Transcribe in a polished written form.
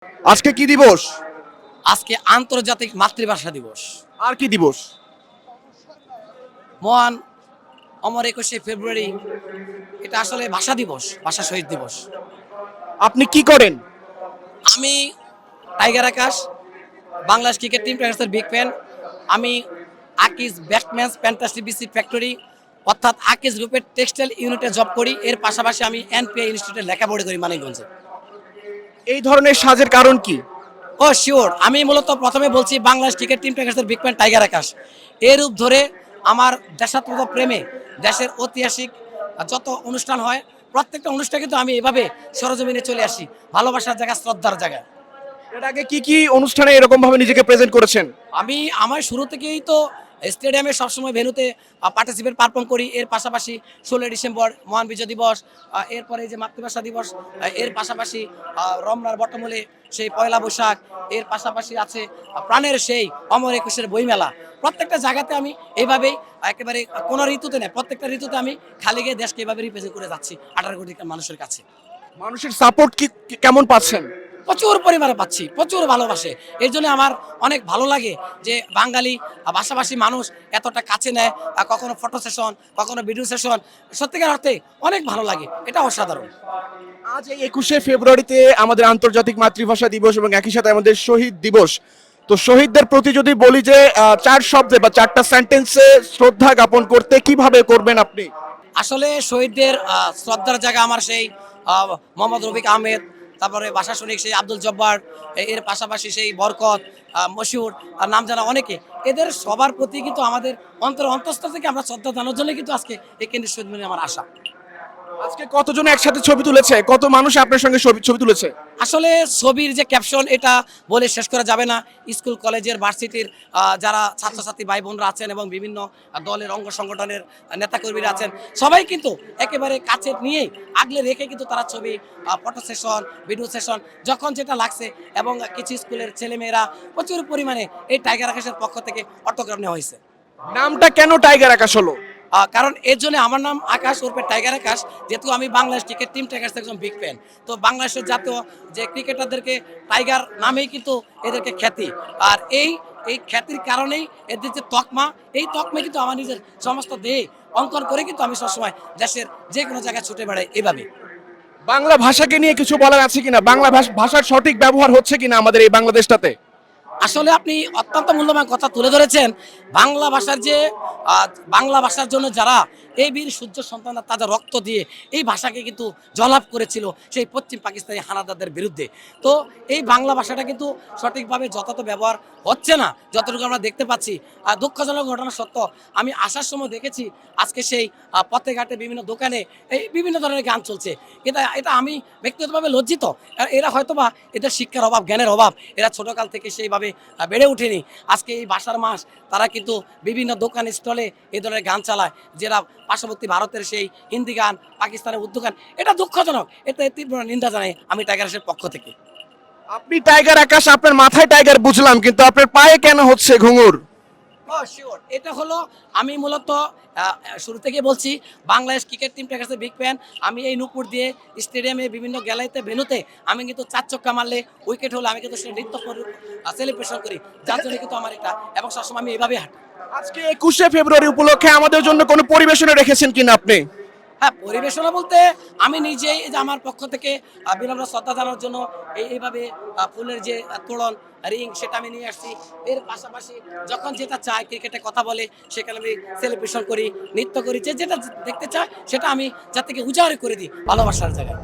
আজকে কি দিবস? আজকে আন্তর্জাতিক মাতৃভাষা দিবস। আর কি দিবস? মহান অমর ২১শে ফেব্রুয়ারি, এটা আসলে ভাষা দিবস, ভাষা শহীদ দিবস। আপনি কি করেন? আমি tiger Akash, Bangladesh cricket team টাইগার্সের বিগ ফ্যান। আমি আকিজ ব্যাটম্যানস ফ্যান্টাসি বিসি ফ্যাক্টরি অর্থাৎ আকিজ গ্রুপের টেক্সটাইল ইউনিটে জব করি। এর পাশাপাশি আমি এনপিআই ইনস্টিটিউটে লেখাপড়া করি মানিকগঞ্জে। এই ধরনের সাজের কারণ কি? ও শিওর, আমি মূলত প্রথমে বলছি বাংলাদেশ ক্রিকেট টিম টাইগার্সের বিগ ফ্যান টাইগার আকাশ। এর রূপ ধরে আমার দেশাত্মক প্রেমে, দেশের ঐতিহাসিক যত অনুষ্ঠান হয় প্রত্যেকটা অনুষ্ঠানে কিন্তু আমি এভাবে সরজমিনে চলে আসি, ভালোবাসার জায়গা, শ্রদ্ধার জায়গা। এর আগে কি কি অনুষ্ঠানে এরকম ভাবে নিজেকে প্রেজেন্ট করেছেন? আমি আমার শুরু থেকেই তো স্টেডিয়ামে সবসময় ভেন্যুতে পার্টিসিপেট পারফর্ম করি। এর পাশাপাশি 16 ডিসেম্বর মহান বিজয় দিবস, এরপরে যে মাতৃভাষা দিবস, এর পাশাপাশি রমনার বটমূলে সেই পয়লা বৈশাখ, এর পাশাপাশি আছে প্রাণের সেই অমর ২১এর বইমেলা। প্রত্যেকটা জায়গাতে আমি এইভাবেই একেবারে কোনো ঋতুতে নেই, প্রত্যেকটা ঋতুতে আমি খালি গিয়ে দেশকে এইভাবে রিপ্রেজেন্ট করে যাচ্ছি 18 কোটি মানুষের কাছে। মানুষের সাপোর্ট কেমন পাচ্ছেন? প্রচুর পরিমাণে পাচ্ছি, প্রচুর ভালোবাসে। এর জন্য আমার অনেক ভালো লাগে যে বাঙালি ভাষাভাষী মানুষ এতটা কাছে নেয়, কখনো ফটো সেশন, কখনো ভিডিও সেশন। সত্যিকার অর্থে অনেক ভালো লাগে, এটা অসাধারণ। আজ এই 21শে ফেব্রুয়ারিতে আমাদের আন্তর্জাতিক মাতৃভাষা দিবস এবং একই সাথে আমাদের শহীদ দিবস। তো শহীদদের প্রতি যদি বলি যে চার শব্দে বা চারটা সেন্টেন্সে শ্রদ্ধা জ্ঞাপন করতে কিভাবে করবেন আপনি? আসলে শহীদদের শ্রদ্ধার জায়গা আমার সেই মোহাম্মদ রফিক আহমেদ, তারপরে ভাষা সৈনিক সেই আব্দুল জব্বার, এর পাশাপাশি সেই বরকত, মশিউর, নাম জানা অনেকে। এদের সবার প্রতি কিন্তু আমাদের অন্তঃস্থল থেকে আমরা শ্রদ্ধা জানার জন্য কিন্তু আজকে এই কেন্দ্রীয় শহীদ মিনারে আমার আশা। আজকে কতজন একসাথে ছবি তুলেছে? কত মানুষ আপনার সঙ্গে ছবি তুলেছে? আসলে ছবির যে ক্যাপশন, এটা বলে শেষ করা যাবে না। স্কুল কলেজের ভার্সিটির যারা ছাত্রছাত্রী ভাই বোনরা আছেন এবং বিভিন্ন দলের অঙ্গ সংগঠনের নেতাকর্মীরা আছেন, সবাই কিন্তু একেবারে কাছে নিয়েই আগলে রেখে কিন্তু তারা ছবি, ফটো সেশন, ভিডিও সেশন যখন যেটা লাগছে, এবং কিছু স্কুলের ছেলেমেয়েরা প্রচুর পরিমাণে এই টাইগার আকাশের পক্ষ থেকে অটোগ্রাফ নেওয়া হয়েছে। নামটা কেন টাইগার আকাশ হলো? কারণ এর জন্য আমার নাম আকাশ ওরফে টাইগার আকাশ, যেহেতু আমি বাংলাদেশ ক্রিকেট টিম টাইগার্স একজন বিগ ফ্যান। তো বাংলাদেশের জাতীয় যে ক্রিকেটারদেরকে টাইগার নামেই কিন্তু এদেরকে খ্যাতি। আর এই এই খ্যাতির কারণেই এদের যে তকমা, এই তকমা কিন্তু আমার নিজের সমস্ত দেহে অঙ্কন করে কিন্তু আমি সবসময় দেশের যে কোনো জায়গায় ছুটে বেড়াই এভাবে। বাংলা ভাষাকে নিয়ে কিছু বলার আছে কিনা? বাংলা ভাষার সঠিক ব্যবহার হচ্ছে কিনা আমাদের এই বাংলাদেশটাতে? আসলে আপনি অত্যন্ত মূল্যবান কথা তুলে ধরেছেন। বাংলা ভাষার যে বাংলা ভাষার জন্য যারা এই বীর সূর্য সন্তানরা তাদের রক্ত দিয়ে এই ভাষাকে কিন্তু জলাপ করেছিল সেই পশ্চিম পাকিস্তানি হানাদারদের বিরুদ্ধে। তো এই বাংলা ভাষাটা কিন্তু সঠিকভাবে যথাযথ ব্যবহার হচ্ছে না, যতটুকু আমরা দেখতে পাচ্ছি। দুঃখজনক ঘটনা সত্য, আমি আসার সময় দেখেছি আজকে সেই পথে ঘাটে বিভিন্ন দোকানে এই বিভিন্ন ধরনের গান চলছে। কিন্তু এটা আমি ব্যক্তিগতভাবে লজ্জিত। এরা হয়তোবা এদের শিক্ষার অভাব, জ্ঞানের অভাব, এরা ছোটকাল থেকে সেইভাবে বেড়ে ওঠেনি। আজকে এই ভাষার মাস তারা কিন্তু বিভিন্ন দোকান স্টলে এই ধরনের গান চালায়, যেটা পার্শ্ববর্তী ভারতের সেই হিন্দি গান, পাকিস্তানের উর্দু গান। এটা দুঃখজনক, এটা তীব্র নিন্দা জানাই আমি টাইগারের পক্ষ থেকে। আপনি টাইগার আকাশ, আপনার মাথায় টাইগার বুঝলাম, কিন্তু আপনার পায়ে কেন হচ্ছে ঘুঙুর? শিওর, এটা হলো আমি মূলত শুরু থেকে বলছি বাংলাদেশ ক্রিকেট টিম টাইগার্সের বিগ ফ্যান। আমি এই নূপুর দিয়ে স্টেডিয়ামে বিভিন্ন গ্যালারিতে ভেন্যুতে আমি কিন্তু 4 ছক্কা মারলে, উইকেট হলে আমি কিন্তু সেটা নৃত্য করি, সেলিব্রেশন করি, যার জন্য কিন্তু আমার এটা, এবং সবসময় আমি এভাবেই হাঁটি। আজকে 21শে ফেব্রুয়ারি উপলক্ষে আমাদের জন্য কোনো পরিবেশনা রেখেছেন কিনা আপনি? হ্যাঁ, পরিবেশনা বলতে আমি নিজেই যে আমার পক্ষ থেকে বিনম্র শ্রদ্ধা জানানোর জন্য এইভাবে ফুলের যে তোড়ন, রিং, সেটা আমি নিয়ে আসছি। এর পাশাপাশি যখন যেটা চায়, ক্রিকেটে কথা বলে সেখানে আমি সেলিব্রেশন করি, নৃত্য করি, যে যেটা দেখতে চায় সেটা আমি যার থেকে উজাড় করে দিই ভালোবাসার জায়গায়।